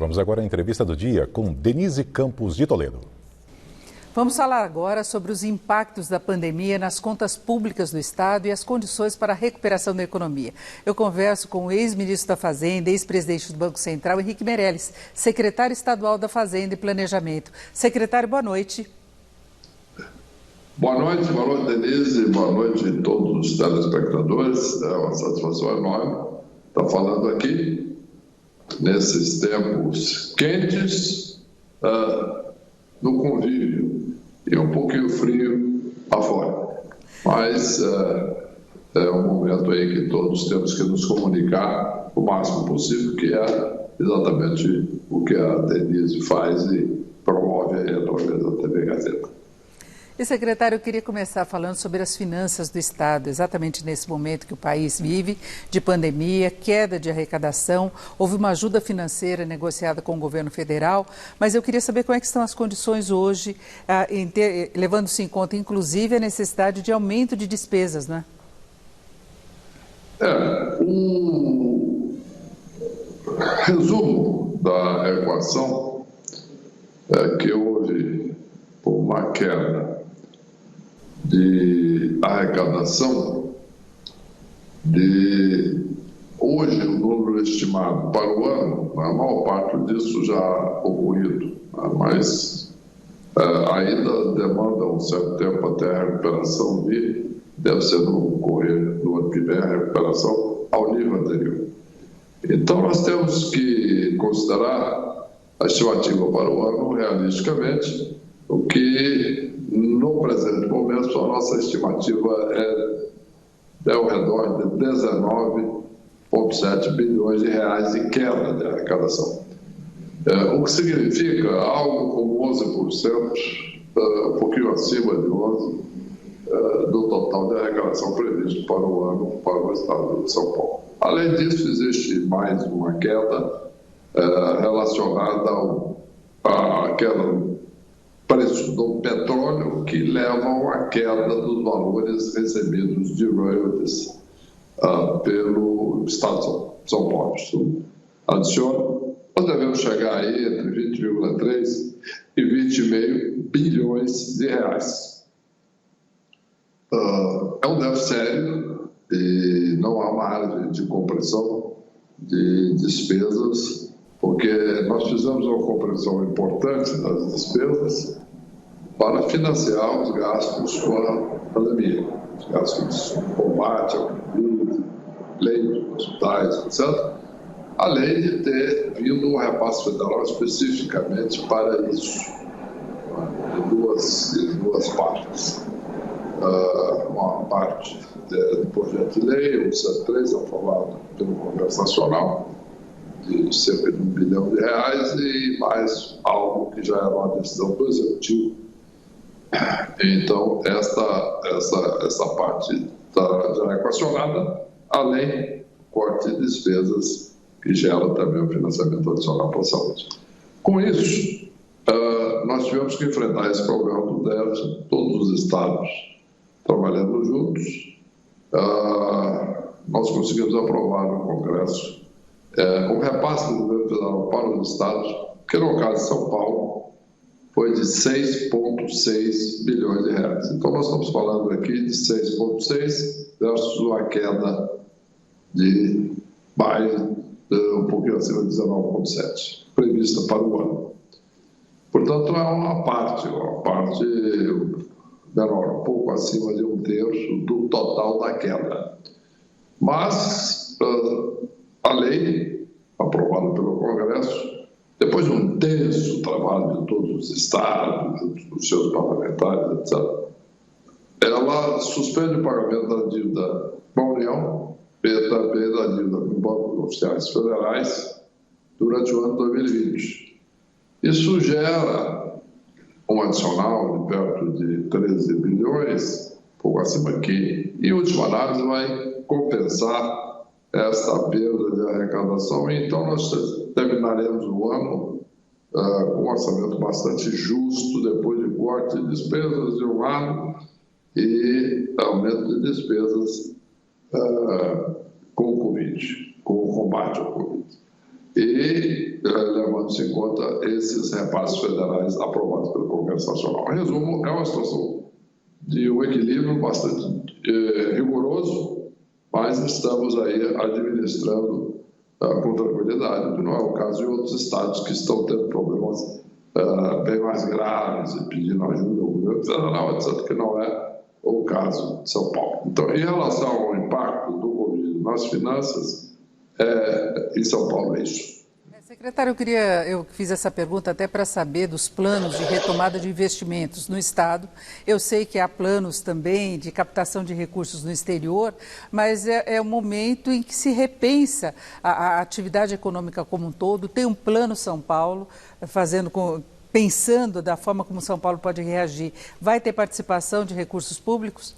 Vamos agora à entrevista do dia com Denise Campos de Toledo. Vamos falar agora sobre os impactos da pandemia nas contas públicas do Estado e as condições para a recuperação da economia. Eu converso com o ex-ministro da Fazenda, ex-presidente do Banco Central, Henrique Meirelles, secretário estadual da Fazenda e Planejamento. Secretário, boa noite. Boa noite, Denise, boa noite a todos os telespectadores. É uma satisfação enorme estar falando aqui nesses tempos quentes, no convívio e um pouquinho frio afora. Mas é um momento aí que todos temos que nos comunicar o máximo possível, que é exatamente o que a Denise faz e promove aí através da TV Gazeta. E, secretário, eu queria começar falando sobre as finanças do Estado, exatamente nesse momento que o país vive de pandemia, queda de arrecadação, houve uma ajuda financeira negociada com o governo federal, mas eu queria saber como é que estão as condições hoje, levando-se em conta, inclusive, a necessidade de aumento de despesas, né? O resumo da equação é que houve uma queda de arrecadação de hoje o número estimado para o ano, a maior parte disso já ocorrido, mas ainda demanda um certo tempo até a recuperação deve ser no correr do ano que vem a recuperação ao nível anterior. Então nós temos que considerar a estimativa para o ano realisticamente, o que no presente momento a nossa estimativa é ao redor de 19,7 bilhões de reais de queda de arrecadação. O que significa algo como 11%, um pouquinho acima de 11%, do total de arrecadação previsto para o ano para o Estado de São Paulo. Além disso, existe mais uma queda relacionada à queda do preço do petróleo, que levam à queda dos valores recebidos de royalties pelo Estado de São Paulo. Isso adiciona, nós devemos chegar aí entre 20,3 e 20,5 bilhões de reais. É um déficit sério e não há margem de compressão de despesas, porque nós fizemos uma compressão importante das despesas para financiar os gastos com a pandemia, os gastos de combate ao Covid, leitos, hospitais, etc., além de ter vindo um repasse federal especificamente para isso, em duas partes. Uma parte do projeto de lei, o 103, aprovado pelo Congresso Nacional, de cerca de R$1 bilhão, e mais algo que já era uma decisão do Executivo. Então, essa parte já é equacionada, além do corte de despesas, que gera também o financiamento adicional para a saúde. Com isso, nós tivemos que enfrentar esse problema do déficit, todos os estados trabalhando juntos. Nós conseguimos aprovar no Congresso um repasse do governo federal para os estados, que no caso de São Paulo foi de 6,6 bilhões de reais. Então nós estamos falando aqui de 6,6 versus uma queda de mais, um pouquinho acima de 19,7, prevista para o ano. Portanto, é uma parte menor, um pouco acima de 1/3 do total da queda. Mas a lei, aprovada pelo Congresso, depois de um intenso trabalho de todos os estados, dos seus parlamentares, etc., ela suspende o pagamento da dívida da União e também da dívida com bancos oficiais federais durante o ano 2020. Isso gera um adicional de perto de 13 bilhões, pouco acima aqui, e, em última análise, vai compensar essa perda de arrecadação. Então, nós terminaremos o ano com um orçamento bastante justo, depois de corte de despesas de um lado e aumento de despesas com o Covid, com o combate ao Covid. E levando levando-se em conta esses repasses federais aprovados pelo Congresso Nacional. Em resumo, é uma situação de um equilíbrio bastante rigoroso, mas estamos aí administrando com tranquilidade, não é o caso de outros estados que estão tendo problemas bem mais graves e pedindo ajuda ao governo federal, etc., que não é o caso de São Paulo. Então, em relação ao impacto do Covid nas finanças, em São Paulo é isso. Secretário, eu fiz essa pergunta até para saber dos planos de retomada de investimentos no Estado. Eu sei que há planos também de captação de recursos no exterior, mas é um momento em que se repensa a atividade econômica como um todo. Tem um plano São Paulo, pensando da forma como São Paulo pode reagir. Vai ter participação de recursos públicos?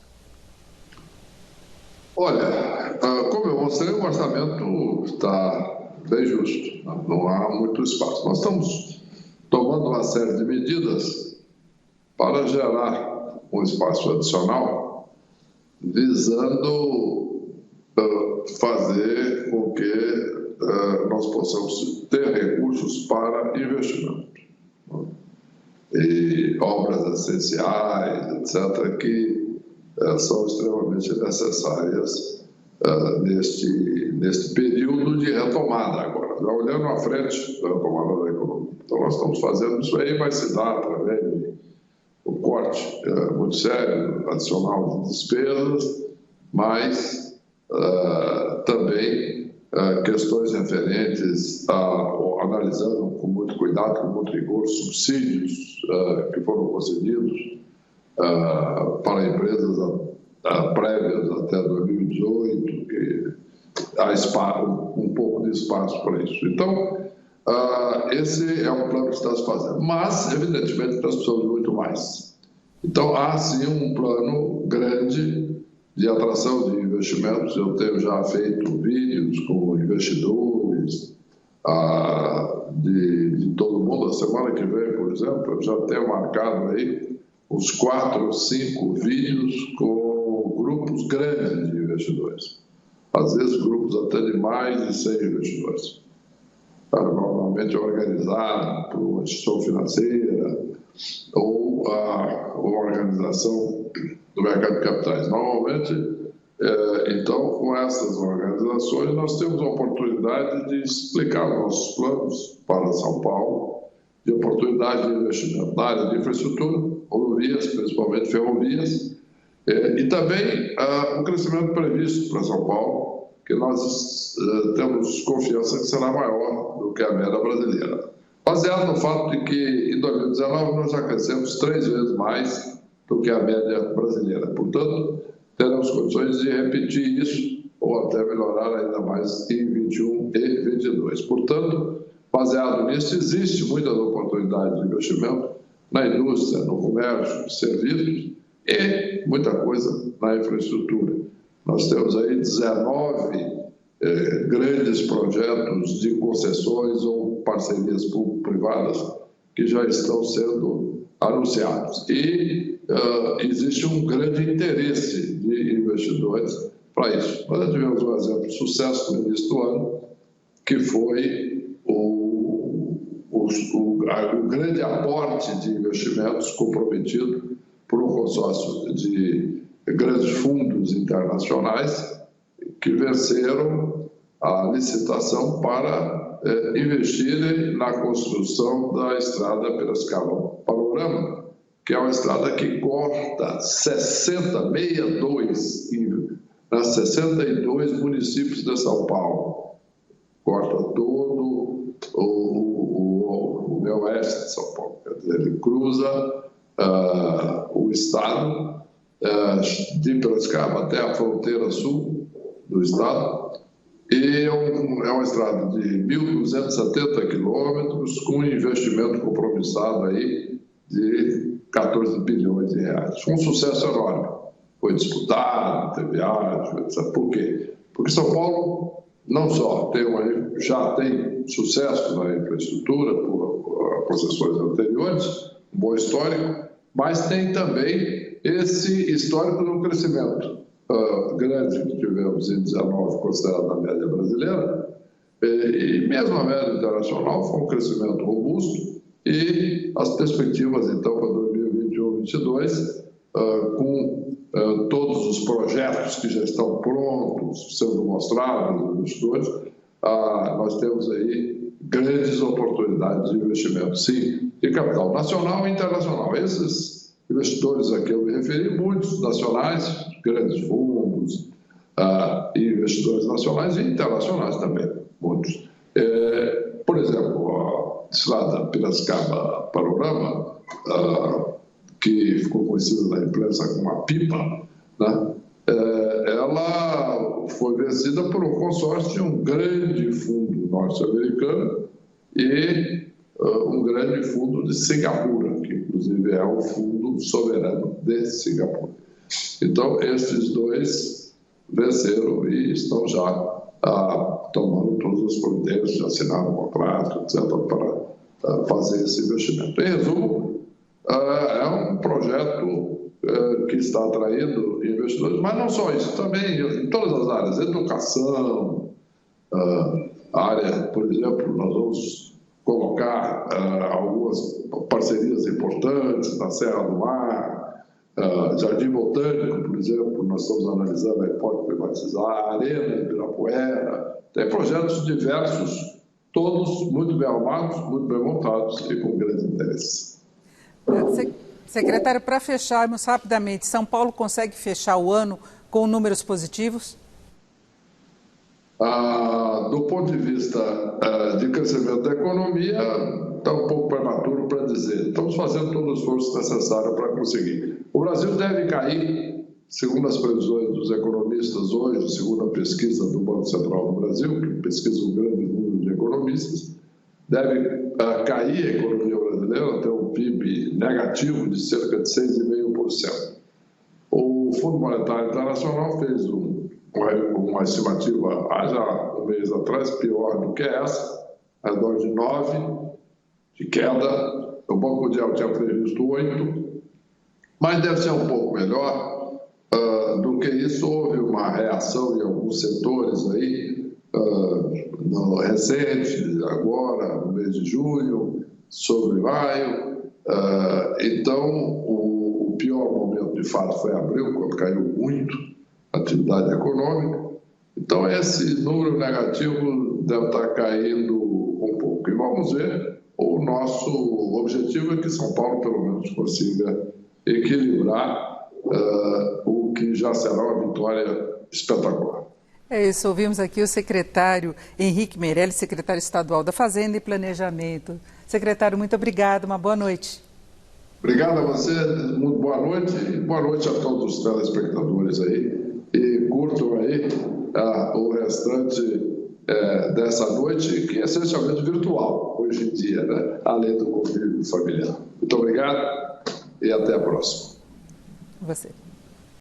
Olha, como eu mostrei, o orçamento está bem justo, não há muito espaço. Nós estamos tomando uma série de medidas para gerar um espaço adicional, visando fazer com que nós possamos ter recursos para investimento. E obras essenciais, etc., que são extremamente necessárias neste período de retomada agora, já olhando à frente da retomada da economia. Então, nós estamos fazendo isso aí, vai se dar através de um corte muito sério, adicional de despesas, mas também questões referentes analisando com muito cuidado, com muito rigor, subsídios que foram concedidos para empresas prévias até 2018, que há um pouco de espaço para isso. Então, esse é um plano que está se fazendo. Mas, evidentemente, nós precisamos de muito mais. Então, há sim um plano grande de atração de investimentos. Eu tenho já feito vídeos com investidores de todo mundo. A semana que vem, por exemplo, eu já tenho marcado aí uns 4 ou 5 vídeos com grupos grandes de investidores. Às vezes, grupos até de mais de 100 investidores. Normalmente organizado por uma instituição financeira ou uma organização do mercado de capitais. Normalmente, então, com essas organizações, nós temos a oportunidade de explicar nossos planos para São Paulo, de oportunidade de investimento na área de infraestrutura, rodovias, principalmente ferrovias, e também o crescimento previsto para São Paulo, que nós temos confiança que será maior do que a média brasileira. Baseado no fato de que, em 2019, nós já crescemos 3 vezes mais do que a média brasileira. Portanto, teremos condições de repetir isso ou até melhorar ainda mais em 21 e 22. Portanto, baseado nisso, existe muitas oportunidades de investimento na indústria, no comércio, serviços e muita coisa na infraestrutura. Nós temos aí 19 grandes projetos de concessões ou parcerias público-privadas que já estão sendo anunciados. E existe um grande interesse de investidores para isso. Nós tivemos um exemplo de sucesso no início do ano, que foi o grande aporte de investimentos comprometido por um consórcio de grandes fundos internacionais que venceram a licitação para investirem na construção da estrada Piracicaba-Panorama, que é uma estrada que corta 62 municípios de São Paulo. Corta todo o oeste de São Paulo. Quer dizer, ele cruza o estado de Piracicaba até a fronteira sul do estado, e é uma estrada de 1.270 quilômetros com um investimento compromissado aí de 14 bilhões de reais. Foi um sucesso enorme. Foi disputado, teve viagem, etc. Por quê? Porque São Paulo não só já tem sucesso na infraestrutura por concessões anteriores, um bom histórico, mas tem também esse histórico do crescimento grande que tivemos em 19, considerado a média brasileira, E mesmo a média internacional foi um crescimento robusto e as perspectivas, então, para 2021-2022, com todos os projetos que já estão prontos, sendo mostrados aos investidores, nós temos aí grandes oportunidades de investimento, sim, de capital nacional e internacional. Esses investidores a que eu me referi, muitos nacionais, grandes fundos, investidores nacionais e internacionais também, muitos. Por exemplo, a estrada Piracicaba Panorama, que ficou conhecida na imprensa como a PIPA, né? Ela foi vencida por um consórcio de um grande fundo norte-americano e um grande fundo de Singapura, que inclusive é o fundo soberano de Singapura. Então, esses dois venceram e estão já tomando todas as providências, já assinaram um contrato, etc., para fazer esse investimento. Em resumo, é um projeto que está atraindo investidores, mas não só isso, também em todas as áreas, educação, área, por exemplo, nós vamos colocar algumas parcerias importantes na Serra do Mar, Jardim Botânico, por exemplo, nós estamos analisando a hipótese de privatizar a Arena, Ibirapuera, tem projetos diversos, todos muito bem arrumados, muito bem montados e com grande interesse. Secretário, para fecharmos rapidamente, São Paulo consegue fechar o ano com números positivos? Do ponto de vista de crescimento da economia, está um pouco prematuro para dizer. Estamos fazendo todo o esforço necessário para conseguir. O Brasil deve cair, segundo as previsões dos economistas hoje, segundo a pesquisa do Banco Central do Brasil, que pesquisa um grande número de economistas, deve cair a economia brasileira até um PIB negativo de cerca de 6,5%. O Fundo Monetário Internacional fez uma estimativa há já um mês atrás, pior do que essa, ao redor de 9% de queda. O Banco Mundial tinha previsto 8%, mas deve ser um pouco melhor do que isso. Houve uma reação em alguns setores aí, recente, agora, no mês de junho, sobre maio. Então, o pior momento, de fato, foi abril, quando caiu muito a atividade econômica. Então, esse número negativo deve estar caindo um pouco. E vamos ver, o nosso objetivo é que São Paulo, pelo menos, consiga equilibrar o que já será uma vitória espetacular. É isso, ouvimos aqui o secretário Henrique Meirelles, secretário estadual da Fazenda e Planejamento. Secretário, muito obrigado, uma boa noite. Obrigado a você, muito boa noite e boa noite a todos os telespectadores aí. E curtam aí o restante dessa noite, que é essencialmente virtual hoje em dia, né? Além do convívio familiar. Muito obrigado e até a próxima. Você.